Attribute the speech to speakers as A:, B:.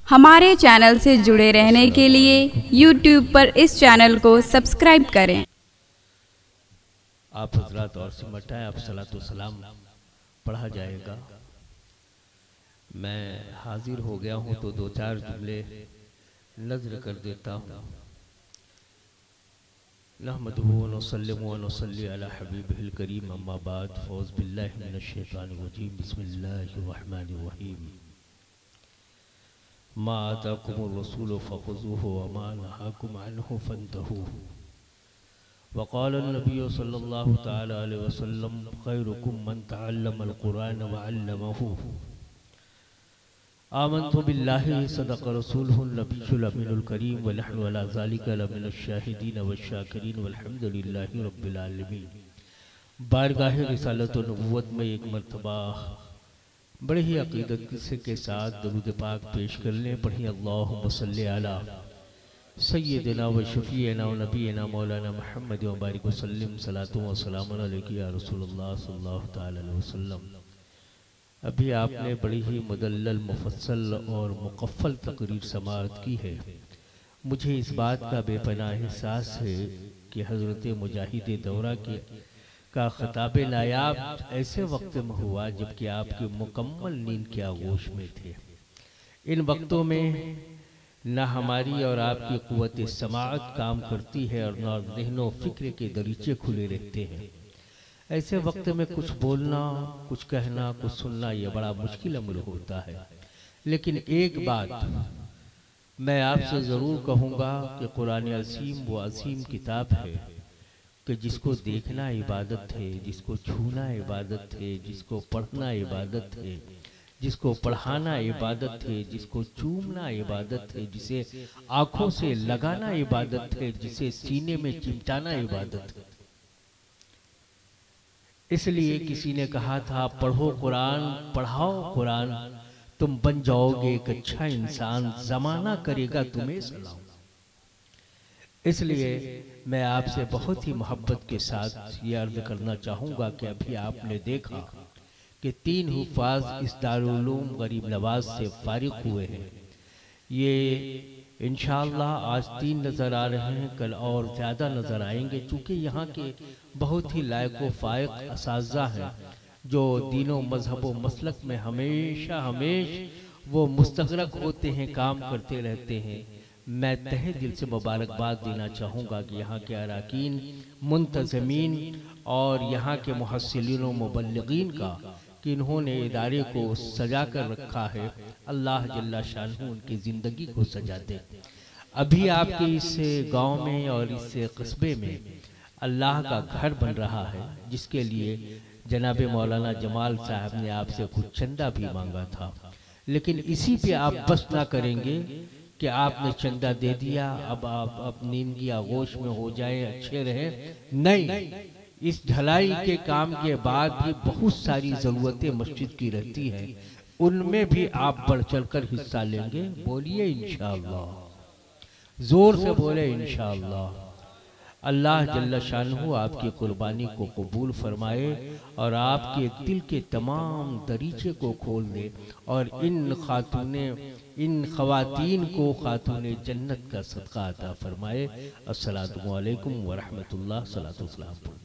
A: ہمارے چینل سے جڑے رہنے کے لیے یوٹیوب پر اس چینل کو سبسکرائب کریں۔
B: آپ حضرات اور سمٹائیں، آپ صلاۃ و سلام پڑھا جائے گا۔ میں حاضر ہو گیا ہوں تو دو چار جملے نظر کر دیتا ہوں۔ نحمدہ و نصلی و نصلی علی حبیبہ الکریم، اما بعد، فاعوذ باللہ من الشیطان الرجیم، بسم اللہ الرحمن الرحیم۔ ما آتاکم الرسول فخذوہ وما نہاکم عنہ فانتہوا۔ وقال النبی صلی اللہ تعالی علیہ وسلم خیرکم من تعلم القرآن وعلمہ۔ آمنت باللہ صدق رسولہ النبی الامین الکریم ونحن علی ذالک لمن الشاہدین والشاکرین والحمد للہ رب العالمین۔ بارگاہ رسالت و نبوت میں ایک مرتبہ بڑے ہی عقیدت کے ساتھ درود پاک پیش کرنے پڑھی۔ اللہم صلی علی سیدنا و شفیعنا و نبینا مولانا محمد و بارک وسلم، صلاۃ و سلام علیک یا رسول اللہ صلی اللہ تعالی علیہ وسلم۔ ابھی آپ نے بڑی ہی مدلل، مفصل اور مقفل تقریر سماعت کی ہے۔ مجھے اس بات کا بے پناہ احساس ہے کہ حضرت مجاہد دورہ کا خطاب نایاب ایسے وقت میں ہوا جبکہ آپ کی مکمل نیند کے آغوش میں تھے۔ ان وقتوں میں نہ ہماری اور آپ کی قوت سماعت کام کرتی ہے اور نہ ذہن و فکر کے دریچے کھلے رہتے ہیں۔ ایسے وقت میں کچھ بولنا، کچھ کہنا، کچھ سننا یہ بڑا مشکل عمل ہوتا ہے۔ لیکن ایک بات میں آپ سے ضرور کہوں گا کہ قرآن عظیم وہ عظیم کتاب ہے کہ جس کو دیکھنا عبادت ہے، جس کو چھونا عبادت ہے، جس کو پڑھنا عبادت ہے، جس کو پڑھانا عبادت ہے، جس کو چومنا عبادت ہے، جسے آنکھوں سے لگانا عبادت ہے، جسے سینے میں چمٹانا عبادت ہے۔ اس لیے کسی نے کہا تھا پڑھو قرآن، پڑھاؤ قرآن، تم بن جاؤ گے ایک اچھا انسان، زمانہ کرے گا تمہیں سلام۔ اس لیے میں آپ سے بہت ہی محبت کے ساتھ یہ عرض کرنا چاہوں گا کہ ابھی آپ نے دیکھا کہ 3 حفاظ اس دارالعلوم غریب نواز سے فارغ ہوئے ہیں۔ یہ انشاءاللہ آج 3 نظر آ رہے ہیں، کل اور زیادہ نظر آئیں گے، چونکہ یہاں کے بہت ہی لائق و فائق اساتذہ ہیں جو دین و مذہب و مسلک میں ہمیشہ وہ مستغرق ہوتے ہیں، کام کرتے رہتے ہیں۔ میں تہہ دل سے مبارکباد دینا چاہوں گا کہ یہاں کے اراکین، منتظمین اور یہاں کے محصلین و مبلغین کا کہ انہوں نے ادارے کو سجا کر رکھا ہے، اللہ جل شانہ ان کی زندگی کو سجا دے۔ ابھی آپ کے اس گاؤں میں اور اس قصبے میں اللہ کا گھر بن رہا ہے، جس کے لیے جناب مولانا جمال صاحب نے آپ سے کچھ چندہ بھی مانگا تھا، لیکن اسی پہ آپ بس نہ کریں گے کہ آپ نے چندہ دے دیا اب آپ نیند کی آغوش میں ہو جائیں، اچھے رہیں۔ نہیں، اس ڈھلائی کے کام کے بعد بھی بہت ساری ضرورتیں مسجد کی رہتی ہیں، ان میں بھی آپ بڑھ چڑھ کر حصہ لیں گے۔ بولیے انشاءاللہ، زور سے بولے انشاءاللہ۔ اللہ جل شانہ آپ کی قربانی کو قبول فرمائے اور آپ کے دل کے تمام دریچے کو کھول دے اور ان خواتین کو خاتون جنت کا صدقہ عطا فرمائے۔ السلام علیکم ورحمۃ اللہ، صلاۃ و سلام۔